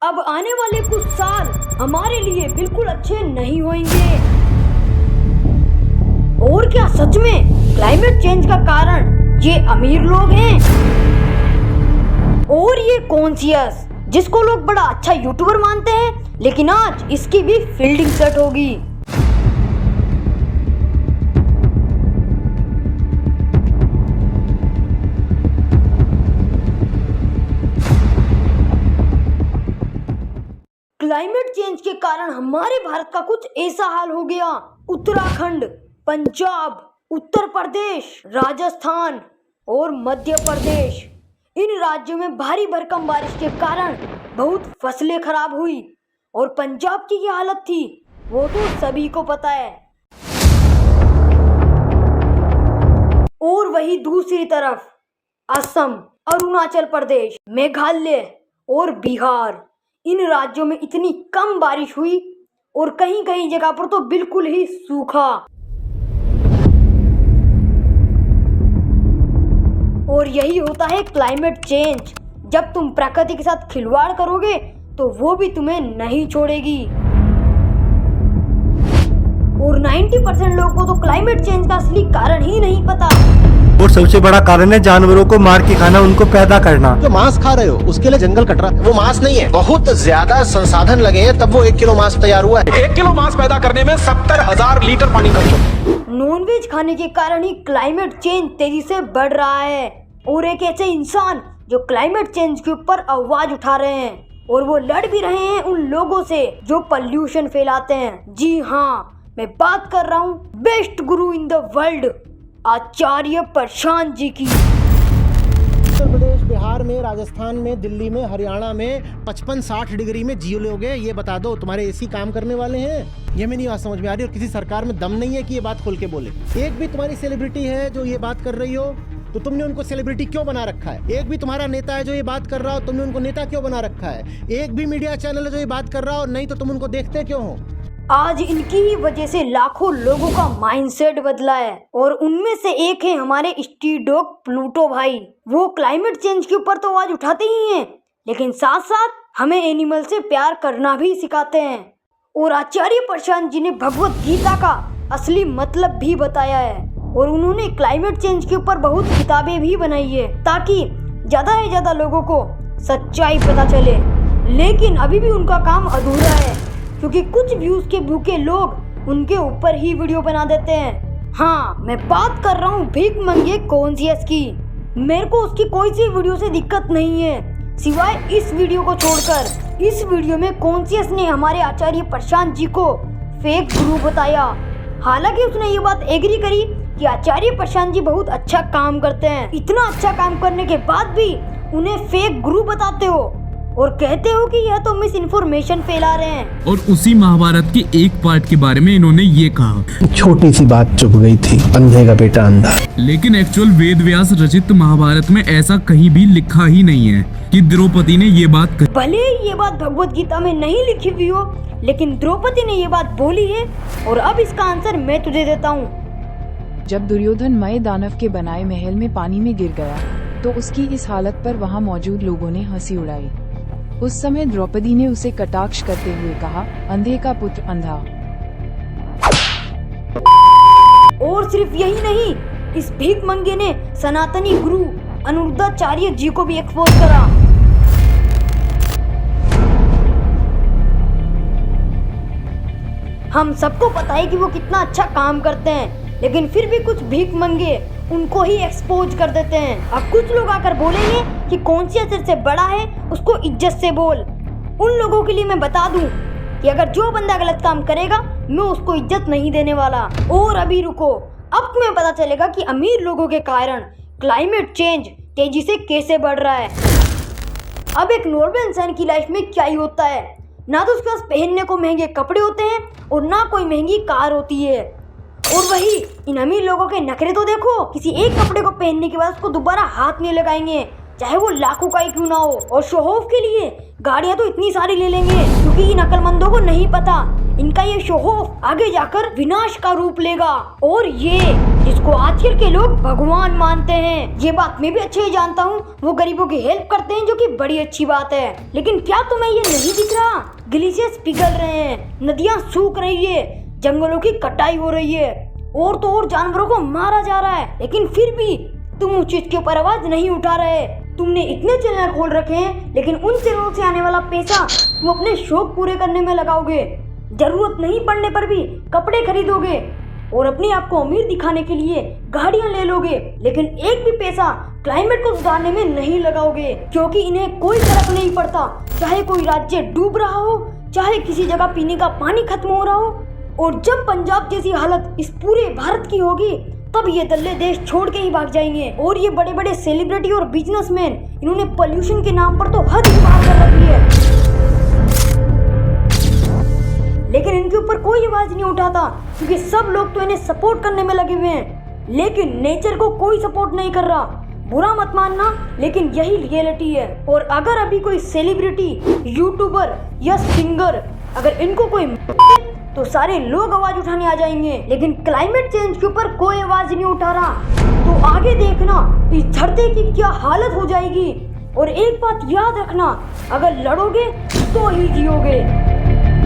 अब आने वाले कुछ साल हमारे लिए बिल्कुल अच्छे नहीं होंगे। और क्या सच में क्लाइमेट चेंज का कारण ये अमीर लोग हैं? और ये कॉन्शियस जिसको लोग बड़ा अच्छा यूट्यूबर मानते हैं, लेकिन आज इसकी भी फील्डिंग सेट होगी। क्लाइमेट चेंज के कारण हमारे भारत का कुछ ऐसा हाल हो गया। उत्तराखंड, पंजाब, उत्तर प्रदेश, राजस्थान और मध्य प्रदेश, इन राज्यों में भारी भरकम बारिश के कारण बहुत फसलें खराब हुई। और पंजाब की क्या हालत थी वो तो सभी को पता है। और वही दूसरी तरफ असम, अरुणाचल प्रदेश, मेघालय और बिहार, इन राज्यों में इतनी कम बारिश हुई और कहीं कहीं जगह पर तो बिल्कुल ही सूखा। और यही होता है क्लाइमेट चेंज। जब तुम प्रकृति के साथ खिलवाड़ करोगे तो वो भी तुम्हें नहीं छोड़ेगी। और 90% लोगों को तो क्लाइमेट चेंज का असली कारण ही नहीं पता। और सबसे बड़ा कारण है जानवरों को मार के खाना, उनको पैदा करना। जो मांस खा रहे हो उसके लिए जंगल कट रहा है, वो मांस नहीं है। बहुत ज्यादा संसाधन लगे हैं तब वो 1 किलो मांस तैयार हुआ है। 1 किलो मांस पैदा करने में 70,000 लीटर पानी खर्च होता है। नॉनवेज खाने के कारण ही क्लाइमेट चेंज तेजी से बढ़ रहा है। और एक ऐसे इंसान जो क्लाइमेट चेंज के ऊपर आवाज उठा रहे हैं और वो लड़ भी रहे हैं उन लोगों से जो पोल्यूशन फैलाते हैं। जी हाँ, मैं बात कर रहा हूँ best Guru in the world, आचार्य प्रशांत जी की। उत्तर प्रदेश, बिहार में, राजस्थान में, दिल्ली में, हरियाणा में 55-60 डिग्री में जी लोगे, ये बता दो तुम्हारे एसी काम करने वाले हैं? ये में नहीं बात समझ में आ रही। और किसी सरकार में दम नहीं है कि ये बात खोल के बोले। एक भी तुम्हारी सेलिब्रिटी है जो ये बात कर रही हो तो तुमने उनको सेलिब्रिटी क्यों बना रखा है? एक भी तुम्हारा नेता है जो ये बात कर रहा हो, तुमने उनको नेता क्यों बना रखा है? एक भी मीडिया चैनल है जो ये बात कर रहा हो, नहीं तो तुम उनको देखते क्यों हो? आज इनकी ही वजह से लाखों लोगों का माइंडसेट बदला है। और उनमें से एक है हमारे स्ट्रीट डॉग प्लूटो भाई। वो क्लाइमेट चेंज के ऊपर तो आवाज उठाते ही हैं, लेकिन साथ साथ हमें एनिमल से प्यार करना भी सिखाते हैं। और आचार्य प्रशांत जी ने भगवत गीता का असली मतलब भी बताया है। और उन्होंने क्लाइमेट चेंज के ऊपर बहुत किताबें भी बनाई है ताकि ज्यादा से ज्यादा लोगों को सच्चाई पता चले। लेकिन अभी भी उनका काम अधूरा है, क्योंकि कुछ व्यूज के भूखे लोग उनके ऊपर ही वीडियो बना देते हैं। हाँ, मैं बात कर रहा हूँ भीख मंगे कॉन्शियस की। मेरे को उसकी कोई सी वीडियो से दिक्कत नहीं है सिवाय इस वीडियो को छोड़कर। इस वीडियो में कॉन्शियस ने हमारे आचार्य प्रशांत जी को फेक गुरु बताया। हालांकि उसने ये बात एग्री करी कि आचार्य प्रशांत जी बहुत अच्छा काम करते हैं। इतना अच्छा काम करने के बाद भी उन्हें फेक गुरु बताते हो और कहते हो कि यह तो मिस इन्फॉर्मेशन फैला रहे हैं। और उसी महाभारत के एक पार्ट के बारे में इन्होंने ये कहा, छोटी सी बात चुप गई थी, अंधे का बेटा अंधा। लेकिन एक्चुअल वेद व्यास रचित महाभारत में ऐसा कहीं भी लिखा ही नहीं है कि द्रौपदी ने ये बात कही। भले ये बात भगवत गीता में नहीं लिखी हुई हो, लेकिन द्रौपदी ने ये बात बोली है। और अब इसका आंसर मैं तुझे देता हूँ। जब दुर्योधन मय दानव के बनाए महल में पानी में गिर गया तो उसकी इस हालत पर वहां मौजूद लोगों ने हंसी उड़ाई। उस समय द्रौपदी ने उसे कटाक्ष करते हुए कहा, अंधे का पुत्र अंधा। और सिर्फ यही नहीं, इस भीख मंगे ने सनातनी गुरु अनिरुद्धाचार्य जी को भी एक्सपोज करा। हम सबको पता है कि वो कितना अच्छा काम करते हैं, लेकिन फिर भी कुछ भीख मंगे उनको ही एक्सपोज कर देते हैं। अब कुछ लोग आकर बोलेंगे कि कॉन्शियस सिर से बड़ा है, उसको इज्जत से बोल। उन लोगों के लिए मैं बता दूं कि अगर जो बंदा गलत काम करेगा मैं उसको इज्जत नहीं देने वाला। और अभी रुको, अब तुम्हें पता चलेगा कि अमीर लोगों के कारण क्लाइमेट चेंज तेजी से कैसे बढ़ रहा है। अब एक नॉर्मल इंसान की लाइफ में क्या ही होता है, ना तो उसके पास पहनने को महंगे कपड़े होते हैं और ना कोई महंगी कार होती है। और वही इन अमीर लोगों के नखरे तो देखो, किसी एक कपड़े को पहनने के बाद उसको दोबारा हाथ नहीं लगाएंगे, चाहे वो लाखों का ही क्यों ना हो। और शो ऑफ के लिए गाड़ियां तो इतनी सारी ले लेंगे, क्योंकि इन अक्लमंदों को नहीं पता इनका ये शो ऑफ आगे जाकर विनाश का रूप लेगा। और ये जिसको आजकल के लोग भगवान मानते हैं। ये बात मैं भी अच्छे ही जानता हूँ, वो गरीबों की हेल्प करते हैं, जो कि बड़ी अच्छी बात है। लेकिन क्या तुम्हें ये नहीं दिख रहा? ग्लेशियर्स पिघल रहे हैं, नदियाँ सूख रही है, जंगलों की कटाई हो रही है, और तो और जानवरों को मारा जा रहा है, लेकिन फिर भी तुम उस चीज के ऊपर आवाज नहीं उठा रहे। तुमने इतने चैनल खोल रखे हैं, लेकिन उन चैनलों से आने वाला पैसा तुम अपने शौक पूरे करने में लगाओगे, जरूरत नहीं पड़ने पर भी कपड़े खरीदोगे और अपने आप को अमीर दिखाने के लिए गाड़ियां ले लोगे, लेकिन एक भी पैसा क्लाइमेट को सुधारने में नहीं लगाओगे, क्योंकि इन्हें कोई फर्क नहीं पड़ता, चाहे कोई राज्य डूब रहा हो, चाहे किसी जगह पीने का पानी खत्म हो रहा हो। और जब पंजाब जैसी हालत इस पूरे भारत की होगी, तब ये दल्ले देश छोड़ के ही भाग जाएंगे। और ये बड़े बड़े सेलिब्रिटी और बिजनेसमैन, इन्होंने पोल्यूशन के नाम पर तो हद ही पार कर रखी है, लेकिन इनके ऊपर कोई आवाज नहीं उठाता, क्योंकि सब लोग तो इन्हें सपोर्ट करने में लगे हुए हैं, लेकिन नेचर को कोई सपोर्ट नहीं कर रहा। बुरा मत मानना, लेकिन यही रियलिटी है। और अगर अभी कोई सेलिब्रिटी, यूट्यूबर या सिंगर, अगर इनको कोई तो सारे लोग आवाज उठाने आ जाएंगे, लेकिन क्लाइमेट चेंज के ऊपर कोई आवाज नहीं उठा रहा, तो आगे देखना इस धरती की क्या हालत हो जाएगी। और एक बात याद रखना, अगर लड़ोगे तो ही जियोगे।